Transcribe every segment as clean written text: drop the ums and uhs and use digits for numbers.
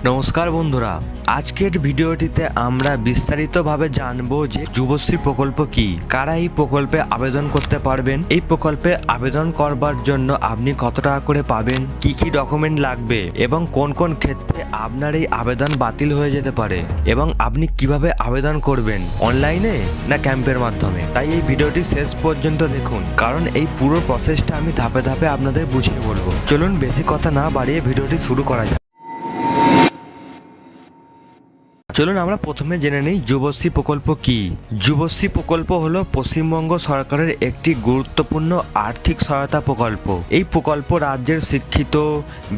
নমস্কার বন্ধুরা, আজকের ভিডিওটিতে আমরা বিস্তারিতভাবে জানবো যে যুবশ্রী প্রকল্প কি, কারা এই প্রকল্পে আবেদন করতে পারবেন, এই প্রকল্পে আবেদন করবার জন্য আপনি কত টাকা করে পাবেন, কি কি ডকুমেন্ট লাগবে এবং কোন কোন ক্ষেত্রে আপনার এই আবেদন বাতিল হয়ে যেতে পারে এবং আপনি কিভাবে আবেদন করবেন, অনলাইনে না ক্যাম্পের মাধ্যমে। তাই এই ভিডিওটি শেষ পর্যন্ত দেখুন, কারণ এই পুরো প্রসেসটা আমি ধাপে ধাপে আপনাদের বুঝিয়ে বলবো। চলুন বেশি কথা না বাড়িয়ে ভিডিওটি শুরু করা যাক। চলুন আমরা প্রথমে জেনে নিই যুবশ্রী প্রকল্প কি। যুবশ্রী প্রকল্প হলো পশ্চিমবঙ্গ সরকারের একটি গুরুত্বপূর্ণ আর্থিক সহায়তা প্রকল্প। এই প্রকল্প রাজ্যের শিক্ষিত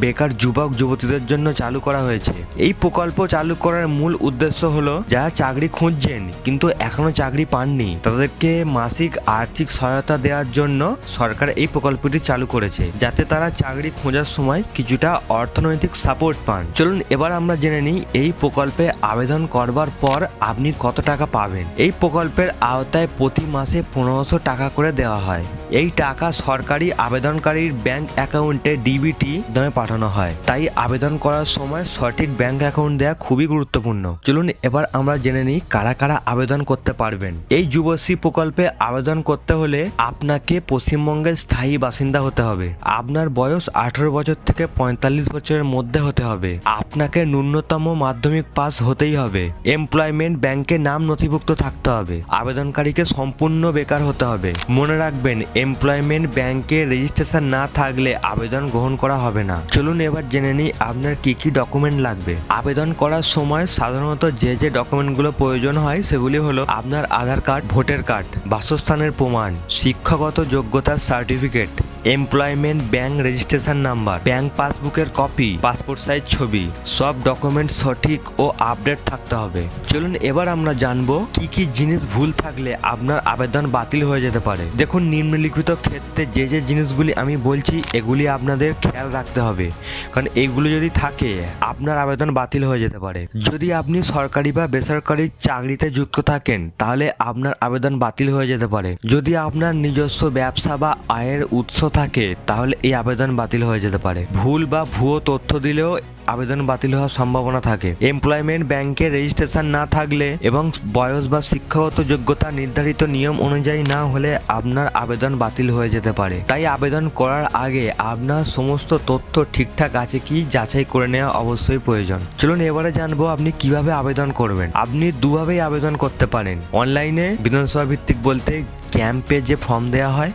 বেকার যুবক যুবতীদের জন্য চালু করা হয়েছে। এই প্রকল্প চালু করার মূল উদ্দেশ্য হলো যারা চাকরি খুঁজছেন কিন্তু এখনো চাকরি পাননি, তাদেরকে মাসিক আর্থিক সহায়তা দেওয়ার জন্য সরকার এই প্রকল্পটি চালু করেছে, যাতে তারা চাকরি খোঁজার সময় কিছুটা অর্থনৈতিক সাপোর্ট পান। চলুন এবার আমরা জেনে নিই এই প্রকল্পে আবেদন করবার পর আপনি কত টাকা পাবেন। এই প্রকল্পের আওতায় প্রতি মাসে 1500 টাকা করে দেওয়া হয়। এই টাকা সরকারি আবেদনকারীর ব্যাংক অ্যাকাউন্টে ডিবিটি নামে পাঠানো হয়। তাই আবেদন করার সময় সঠিক ব্যাংক অ্যাকাউন্ট দেওয়া খুবই গুরুত্বপূর্ণ। চলুন এবার আমরা জেনে নিই কারা কারা আবেদন করতে পারবেন। এই যুবশ্রী প্রকল্পে আবেদন করতে হলে আপনাকে পশ্চিমবঙ্গের স্থায়ী বাসিন্দা হতে হবে। আপনার বয়স 18 বছর থেকে 45 বছরের মধ্যে হতে হবে। আপনাকে ন্যূনতম মাধ্যমিক পাস হতেই হবে। এমপ্লয়মেন্ট ব্যাংকে নাম নথিভুক্ত থাকতে হবে। আবেদনকারীকে সম্পূর্ণ বেকার হতে হবে। মনে রাখবেন, এমপ্লয়মেন্ট ব্যাংকে রেজিস্ট্রেশন না থাকলে আবেদন গ্রহণ করা হবে না। চলুন এবার জেনে নিই আপনার কি কি ডকুমেন্ট লাগবে। আবেদন করার সময় সাধারণত যে যে ডকুমেন্টগুলো প্রয়োজন হয় সেগুলি হলো আপনার আধার কার্ড, ভোটার কার্ড, বাসস্থানের প্রমাণ, শিক্ষাগত যোগ্যতার certificate, employment bank registration number, bank পাসবুকের কপি, পাসপোর্ট সাইজ ছবি। সব ডকুমেন্ট সঠিক ও আপডেট থাকতে হবে। চলুন এবার আমরা জানবো কি কি জিনিস ভুল থাকলে আপনার আবেদন বাতিল হয়ে যেতে পারে। দেখুন, নিম্নলিখিত ক্ষেত্রে যে যে জিনিসগুলি আমি বলছি এগুলি আপনাদের খেয়াল রাখতে হবে, কারণ এগুলো যদি থাকে আপনার আবেদন বাতিল হয়ে যেতে পারে। যদি আপনি সরকারি বা বেসরকারি চাকরিতে যুক্ত থাকেন তাহলে আপনার আবেদন বাতিল হয়ে যেতে পারে। যদি আপনার নিজস্ব ব্যবসা বা আয়ের উৎস থাকে তাহলে এই আবেদন বাতিল হয়ে যেতে পারে। ভুল বা ভুয়ো তথ্য দিলেও আবেদন বাতিল হওয়ার সম্ভাবনা থাকে। এমপ্লয়মেন্ট ব্যাংকে রেজিস্ট্রেশন না থাকলে এবং বয়স বা শিক্ষাগত যোগ্যতা নির্ধারিত নিয়ম অনুযায়ী না হলে আপনার আবেদন বাতিল হয়ে যেতে পারে। তাই আবেদন করার আগে আপনার সমস্ত তথ্য ঠিকঠাক আছে কি যাচাই করে নেওয়া অবশ্যই প্রয়োজন। চলুন এবারে জানবো আপনি কিভাবে আবেদন করবেন। আপনি দুভাবেই আবেদন করতে পারেন। অনলাইনে বিধানসভা ভিত্তিক বলতে ক্যাম্পে যে ফর্ম দেওয়া হয়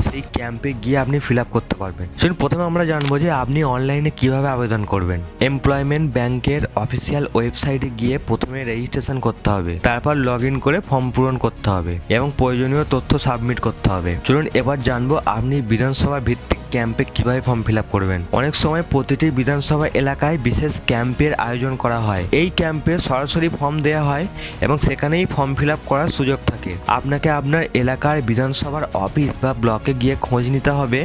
সেই ক্যাম্পে গিয়ে আপনি ফিল আপ করতে পারবেন। চলুন প্রথমে আমরা জানবো যে আপনি অনলাইনে কিভাবে আবেদন করবেন। এমপ্লয়মেন্ট ব্যাংকের অফিসিয়াল ওয়েবসাইটে গিয়ে প্রথমে রেজিস্ট্রেশন করতে হবে, তারপর লগ ইন করে ফর্ম পূরণ করতে হবে এবং প্রয়োজনীয় তথ্য সাবমিট করতে হবে। চলুন এবার জানবো আপনি বিধানসভা ভিত্তিক ক্যাম্পে কিভাবে ফর্ম ফিল আপ করবেন। অনেক সময় প্রতিটি বিধানসভা এলাকায় বিশেষ ক্যাম্পের আয়োজন করা হয়। এই ক্যাম্পে সরাসরি ফর্ম দেওয়া হয় এবং সেখানেই ফর্ম ফিল আপ করার সুযোগ থাকে। আপনাকে আপনার এলাকার বিধানসভার অফিস বা ব্লকে গিয়ে খোঁজ নিতে হবে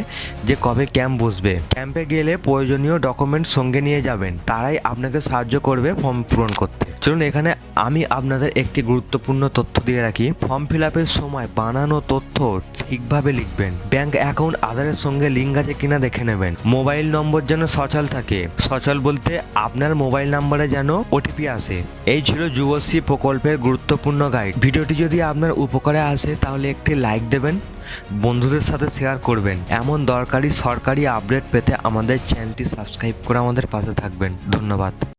যে কবে ক্যাম্প বসবে। ক্যাম্পে গেলে প্রয়োজনীয় ডকুমেন্ট সঙ্গে নিয়ে যাবেন, তারাই আপনাকে সাহায্য করবে ফর্ম পূরণ করতে। চলুন এখানে আমি আপনাদের একটি গুরুত্বপূর্ণ তথ্য দিয়ে রাখি। ফর্ম ফিল আপের সময় বানানো তথ্য ঠিকভাবে লিখবেন। ব্যাংক অ্যাকাউন্ট আধারের সঙ্গে লিঙ্ক আছে কিনা দেখে নেবেন। মোবাইল নম্বর যেন সচল থাকে। সচল বলতে আপনার মোবাইল নাম্বারে যেন ওটিপি আসে। এই ছিল যুবশ্রী প্রকল্পের গুরুত্বপূর্ণ গাইড। ভিডিওটি যদি আপনার উপকারে আসে তাহলে একটি লাইক দেবেন, বন্ধুদের সাথে শেয়ার করবেন। এমন দরকারি সরকারি আপডেট পেতে আমাদের চ্যানেলটি সাবস্ক্রাইব করে আমাদের পাশে থাকবেন। ধন্যবাদ।